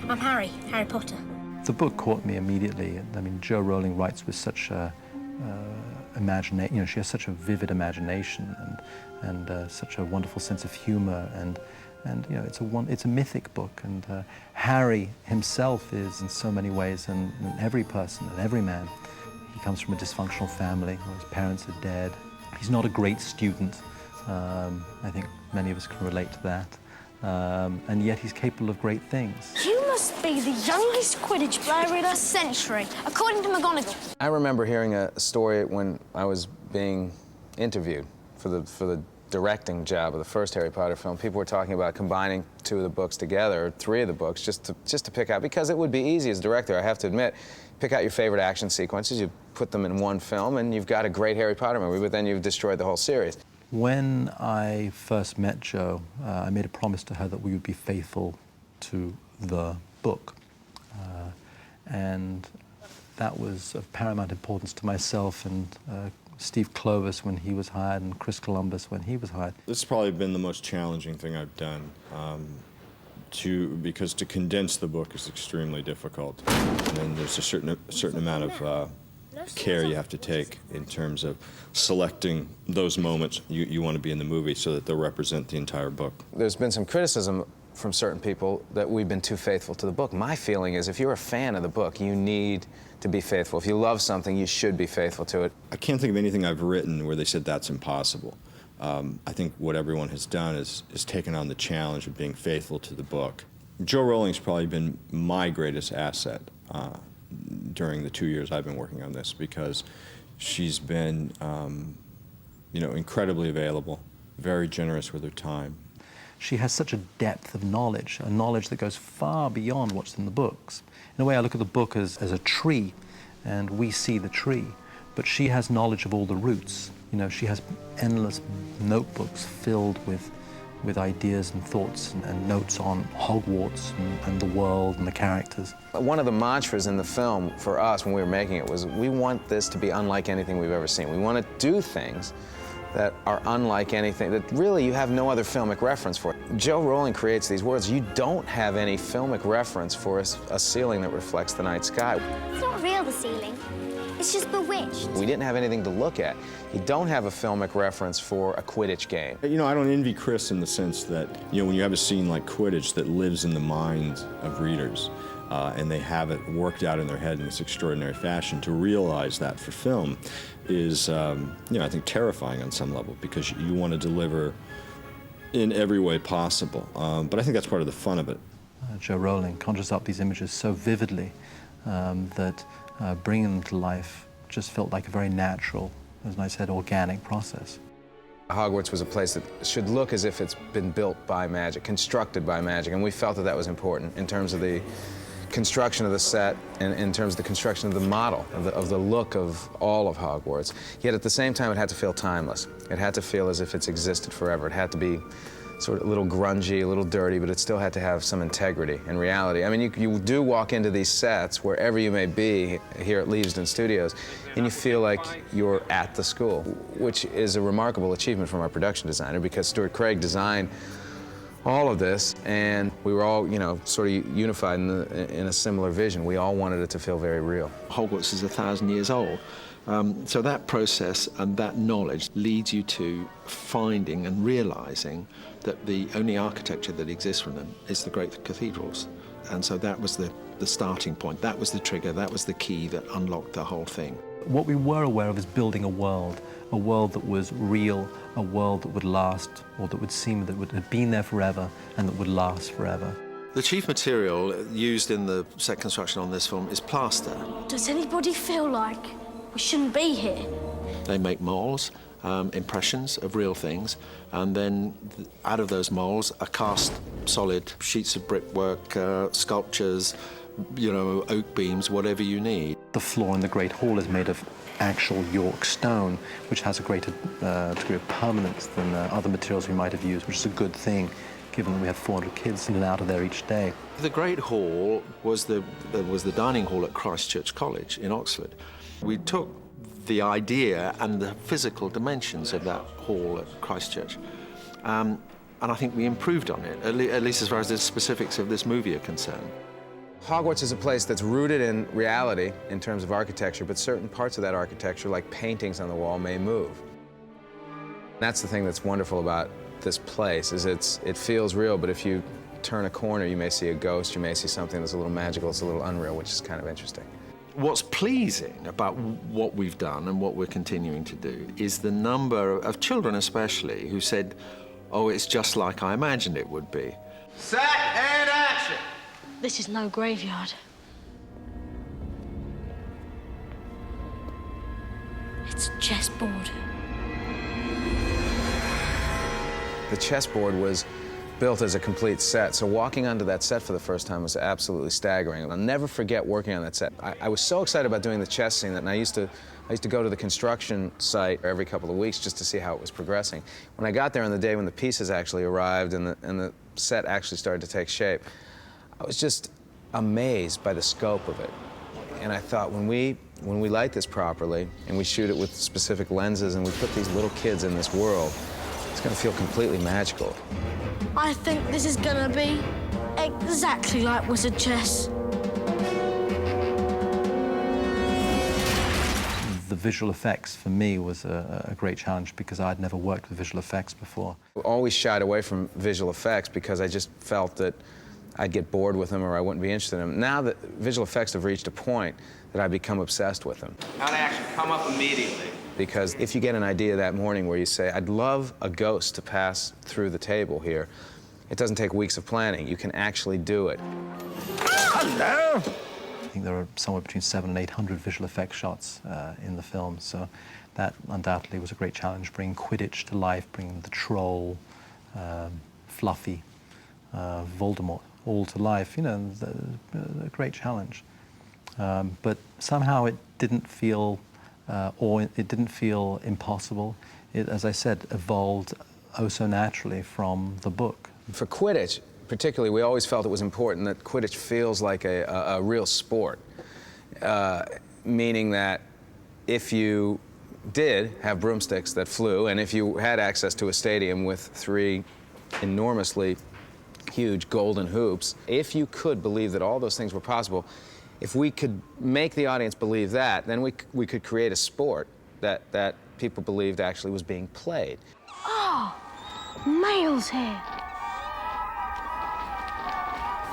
I'm Harry Potter. The book caught me immediately. I mean, Jo Rowling writes with such a imagination. You know, she has such a vivid imagination and such a wonderful sense of humor, and you know, it's a mythic book. And Harry himself is, in so many ways, and every person and every man. He comes from a dysfunctional family. His parents are dead. He's not a great student. I think many of us can relate to that. And yet he's capable of great things. You must be the youngest Quidditch player in a century, according to McGonagall. I remember hearing a story when I was being interviewed for the directing job of the first Harry Potter film. People were talking about combining 2 of the books together, or 3 of the books, just to pick out, because it would be easy as a director, I have to admit, pick out your favorite action sequences, you put them in one film, and you've got a great Harry Potter movie, but then you've destroyed the whole series. When I first met Jo, I made a promise to her that we would be faithful to the book. And that was of paramount importance to myself and Steve Clovis when he was hired, and Chris Columbus when he was hired. This has probably been the most challenging thing I've done, because to condense the book is extremely difficult. And then there's a certain amount of care you have to take in terms of selecting those moments you want to be in the movie so that they'll represent the entire book. There's been some criticism from certain people that we've been too faithful to the book. My feeling is if you're a fan of the book, you need to be faithful. If you love something, you should be faithful to it. I can't think of anything I've written where they said that's impossible. I think what everyone has done is taken on the challenge of being faithful to the book. Jo Rowling's probably been my greatest asset during the 2 years I've been working on this, because she's been, you know, incredibly available, very generous with her time. She has such a depth of knowledge, a knowledge that goes far beyond what's in the books. In a way, I look at the book as a tree, and we see the tree, but she has knowledge of all the roots. You know, she has endless notebooks filled with ideas and thoughts and notes on Hogwarts and the world and the characters. One of the mantras in the film for us when we were making it was, we want this to be unlike anything we've ever seen. We want to do things that are unlike anything, that really you have no other filmic reference for. Jo Rowling creates these worlds. You don't have any filmic reference for a ceiling that reflects the night sky. It's not real, the ceiling. It's just bewitched. We didn't have anything to look at. You don't have a filmic reference for a Quidditch game. You know, I don't envy Chris in the sense that, you know, when you have a scene like Quidditch that lives in the minds of readers, and they have it worked out in their head in this extraordinary fashion, to realize that for film is, you know, I think terrifying on some level, because you want to deliver in every way possible. But I think that's part of the fun of it. Jo Rowling conjures up these images so vividly that bringing them to life just felt like a very natural, as I said, organic process. Hogwarts was a place that should look as if it's been built by magic, constructed by magic, and we felt that that was important in terms of the construction of the set and in terms of the construction of the model, of the look of all of Hogwarts. Yet at the same time, it had to feel timeless. It had to feel as if it's existed forever. It had to be sort of a little grungy, a little dirty, but it still had to have some integrity and reality. I mean, you do walk into these sets, wherever you may be, here at Leavesden Studios, and you feel like you're at the school, which is a remarkable achievement from our production designer, because Stuart Craig designed all of this, and we were all, you know, sort of unified in a similar vision. We all wanted it to feel very real. Hogwarts is 1,000 years old. So that process and that knowledge leads you to finding and realizing that the only architecture that exists from them is the great cathedrals. And so that was the starting point. That was the trigger, that was the key that unlocked the whole thing. What we were aware of is building a world that was real, a world that would last, or that would seem that would have been there forever and that would last forever. The chief material used in the set construction on this film is plaster. Does anybody feel like we shouldn't be here? They make molds, impressions of real things, and then out of those molds are cast solid sheets of brickwork, sculptures, you know, oak beams, whatever you need. The floor in the Great Hall is made of actual York stone, which has a greater degree of permanence than other materials we might have used, which is a good thing, given that we have 400 kids in and out of there each day. The Great Hall was the dining hall at Christ Church College in Oxford. We took the idea and the physical dimensions of that hall at Christ Church, and I think we improved on it, at least as far as the specifics of this movie are concerned. Hogwarts is a place that's rooted in reality in terms of architecture, but certain parts of that architecture, like paintings on the wall, may move. That's the thing that's wonderful about this place, is it feels real, but if you turn a corner, you may see a ghost, you may see something that's a little magical, it's a little unreal, which is kind of interesting. What's pleasing about what we've done and what we're continuing to do is the number of children especially who said, oh, it's just like I imagined it would be. Set and action! This is no graveyard. It's a chessboard. The chessboard was built as a complete set, so walking onto that set for the first time was absolutely staggering. I'll never forget working on that set. I was so excited about doing the chess scene that I used to go to the construction site every couple of weeks just to see how it was progressing. When I got there on the day when the pieces actually arrived and the set actually started to take shape, I was just amazed by the scope of it. And I thought, when we light this properly and we shoot it with specific lenses and we put these little kids in this world, it's going to feel completely magical. I think this is gonna be exactly like wizard chess. The visual effects for me was a great challenge because I'd never worked with visual effects before. I always shied away from visual effects because I just felt that I'd get bored with them or I wouldn't be interested in them. Now that visual effects have reached a point that I've become obsessed with them. On action, come up immediately. Because if you get an idea that morning where you say, I'd love a ghost to pass through the table here, it doesn't take weeks of planning. You can actually do it. Hello! I think there are somewhere between 700 and 800 visual effects shots in the film, so that undoubtedly was a great challenge, bringing Quidditch to life, bringing the troll, Fluffy, Voldemort, all to life. You know, a great challenge. But somehow it didn't feel, it didn't feel impossible. It, as I said, evolved oh so naturally from the book. For Quidditch, particularly, we always felt it was important that Quidditch feels like a real sport, meaning that if you did have broomsticks that flew, and if you had access to a stadium with 3 enormously huge golden hoops, if you could believe that all those things were possible, if we could make the audience believe that, then we could create a sport that people believed actually was being played. Oh, Mail's here.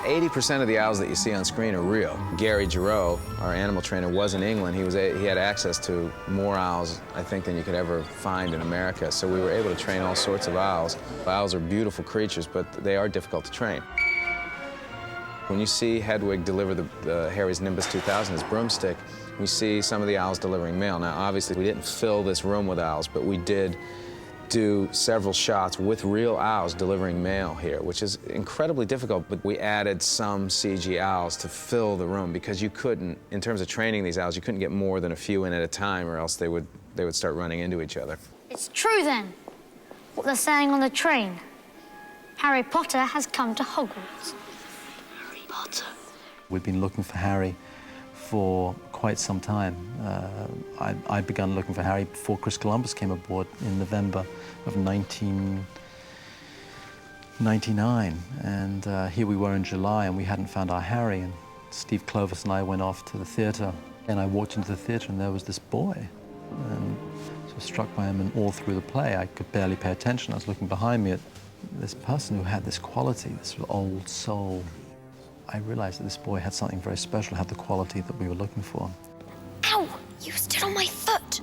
80% of the owls that you see on screen are real. Gary Giroux, our animal trainer, was in England. He had access to more owls, I think, than you could ever find in America. So we were able to train all sorts of owls. Owls are beautiful creatures, but they are difficult to train. When you see Hedwig deliver the Harry's Nimbus 2000, his broomstick, we see some of the owls delivering mail. Now, obviously, we didn't fill this room with owls, but we did do several shots with real owls delivering mail here, which is incredibly difficult, but we added some CG owls to fill the room because you couldn't, in terms of training these owls, you couldn't get more than a few in at a time or else they would start running into each other. It's true then, what they're saying on the train. Harry Potter has come to Hogwarts. Harry Potter. We'd been looking for Harry for quite some time. I'd begun looking for Harry before Chris Columbus came aboard in November of 1999. And here we were in July, and we hadn't found our Harry. And Steve Clovis and I went off to the theatre. And I walked into the theatre, and there was this boy. And so I was struck by him, and all through the play, I could barely pay attention. I was looking behind me at this person who had this quality, this old soul. I realized that this boy had something very special, had the quality that we were looking for. Ow! You stood on my foot!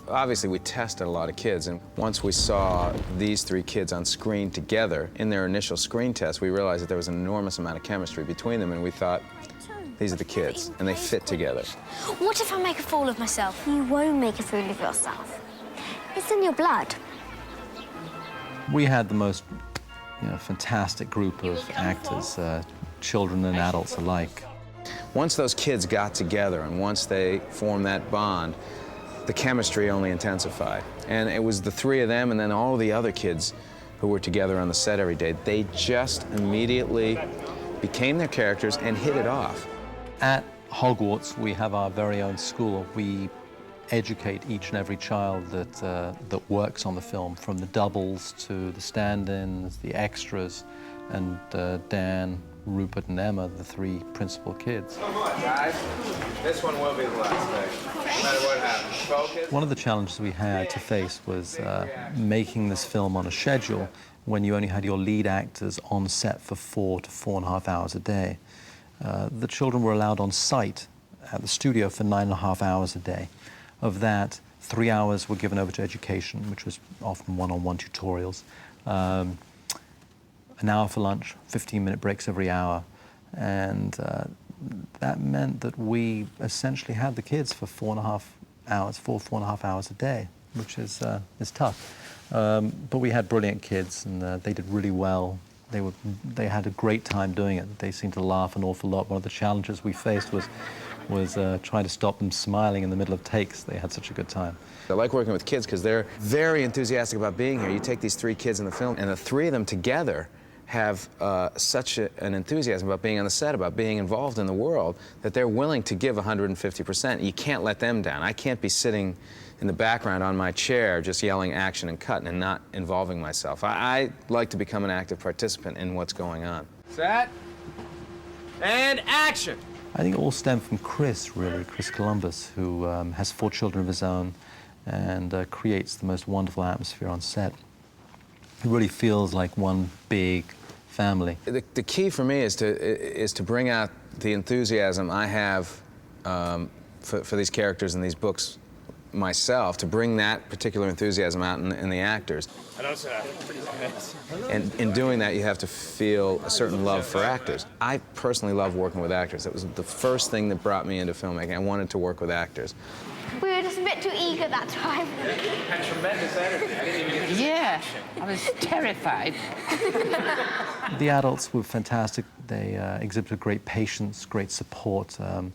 Obviously, we tested a lot of kids, and once we saw these 3 kids on screen together in their initial screen test, we realized that there was an enormous amount of chemistry between them, and we thought, these are the kids, and they fit together. What if I make a fool of myself? You won't make a fool of yourself. It's in your blood. We had the most fantastic group of actors, children and adults alike. Once those kids got together and once they formed that bond, the chemistry only intensified. And it was the 3 of them and then all the other kids who were together on the set every day. They just immediately became their characters and hit it off. At Hogwarts, we have our very own school. We educate each and every child that works on the film, from the doubles to the stand-ins, the extras, and Dan Rupert and Emma, the three principal kids. Come on, guys. This one will be the last thing, no matter what happens. Focus. One of the challenges we had to face was making this film on a schedule when you only had your lead actors on set for 4 to 4.5 hours a day. The children were allowed on site at the studio for 9.5 hours a day. Of that, 3 hours were given over to education, which was often one-on-one tutorials. An hour for lunch, 15-minute breaks every hour. And that meant that we essentially had the kids for 4.5 hours a day, which is tough. But we had brilliant kids, and they did really well. They had a great time doing it. They seemed to laugh an awful lot. One of the challenges we faced was trying to stop them smiling in the middle of takes. They had such a good time. I like working with kids because they're very enthusiastic about being here. You take these 3 kids in the film, and the 3 of them together have such an enthusiasm about being on the set, about being involved in the world, that they're willing to give 150%. You can't let them down. I can't be sitting in the background on my chair just yelling action and cutting and not involving myself. I like to become an active participant in what's going on. Set. And action. I think it all stemmed from Chris, really, Chris Columbus, who has 4 children of his own and creates the most wonderful atmosphere on set. It really feels like one big family. The key for me is to bring out the enthusiasm I have for these characters and these books myself, to bring that particular enthusiasm out in the actors. And in doing that, you have to feel a certain love for actors. I personally love working with actors. That was the first thing that brought me into filmmaking. I wanted to work with actors. We were just a bit too eager that time. Had tremendous energy. I didn't even get to see Yeah, I was terrified. The adults were fantastic. They exhibited great patience, great support, and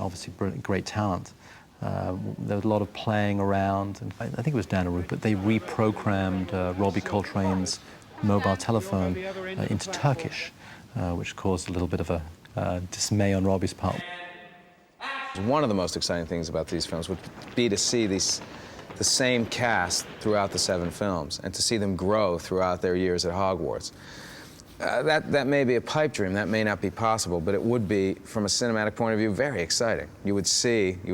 obviously great talent. There was a lot of playing around, and I think it was Dan and Rupert. They reprogrammed Robbie Coltrane's mobile telephone into Turkish, which caused a little bit of a dismay on Robbie's part. One of the most exciting things about these films would be to see the same cast throughout the 7 films and to see them grow throughout their years at Hogwarts. That may be a pipe dream, that may not be possible, but it would be, from a cinematic point of view, very exciting. You would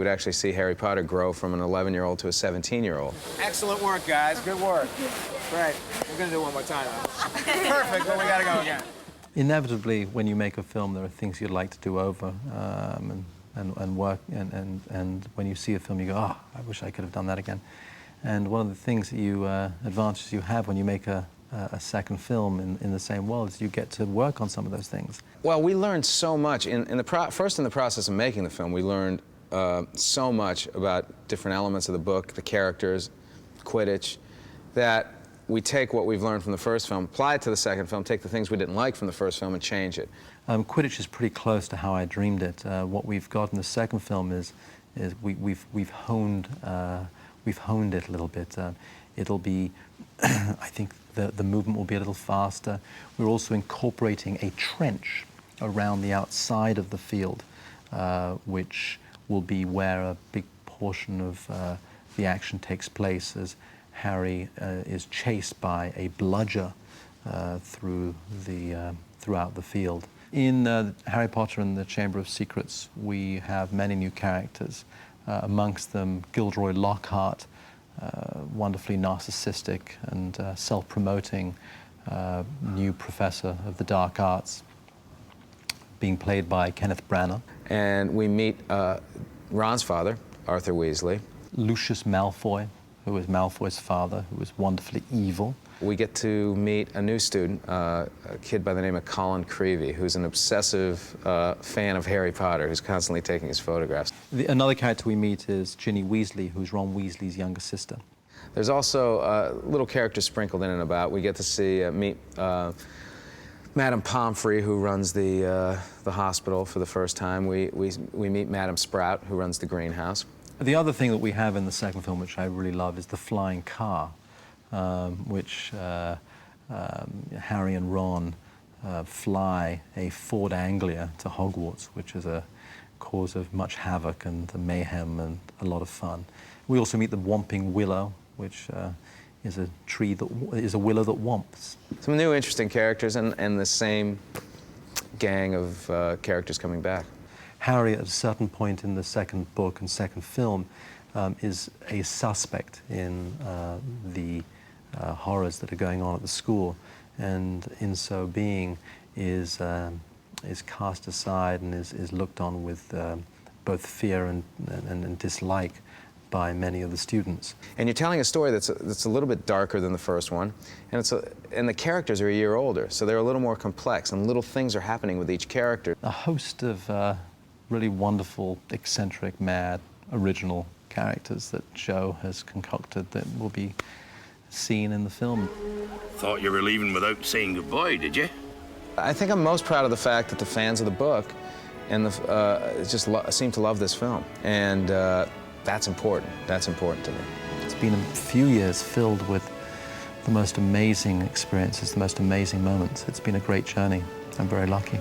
actually see Harry Potter grow from an 11-year-old to a 17-year-old. Excellent work, guys. Good work. Great. We're gonna do it one more time. Perfect, but we gotta go again. Inevitably, when you make a film, there are things you'd like to do over and work, and when you see a film, you go, oh, I wish I could have done that again. And one of the things that advantages you have when you make a second film in the same world is you get to work on some of those things. Well, we learned so much. First, in the process of making the film, we learned so much about different elements of the book, the characters, Quidditch, that we take what we've learned from the first film, apply it to the second film, take the things we didn't like from the first film and change it. Quidditch is pretty close to how I dreamed it. What we've got in the second film is we've honed it a little bit. It'll be, I think the movement will be a little faster. We're also incorporating a trench around the outside of the field, which will be where a big portion of the action takes place as Harry is chased by a bludger throughout the field. In Harry Potter and the Chamber of Secrets, we have many new characters, amongst them Gilderoy Lockhart, wonderfully narcissistic and self-promoting new professor of the dark arts, being played by Kenneth Branagh. And we meet Ron's father, Arthur Weasley. Lucius Malfoy, who was Malfoy's father, who was wonderfully evil. We get to meet a new student, a kid by the name of Colin Creevey, who's an obsessive fan of Harry Potter, who's constantly taking his photographs. Another character we meet is Ginny Weasley, who's Ron Weasley's younger sister. There's also little characters sprinkled in and about. We get to meet Madame Pomfrey, who runs the hospital for the first time. We meet Madame Sprout, who runs the greenhouse. The other thing that we have in the second film, which I really love, is the flying car, which Harry and Ron fly a Ford Anglia to Hogwarts, which is a cause of much havoc and mayhem and a lot of fun. We also meet the Whomping Willow, which is a willow that whomps. Some new interesting characters and the same gang of characters coming back. Harry, at a certain point in the second book and second film, is a suspect in the horrors that are going on at the school, and in so being is cast aside and is looked on with both fear and dislike by many of the students. And you're telling a story that's a little bit darker than the first one, and the characters are a year older, so they're a little more complex, and little things are happening with each character. A host of really wonderful, eccentric, mad, original characters that Joe has concocted that will be seen in the film. Thought you were leaving without saying goodbye, did you? I think I'm most proud of the fact that the fans of the book and just seem to love this film, and that's important. That's important to me. It's been a few years filled with the most amazing experiences, the most amazing moments. It's been a great journey. I'm very lucky.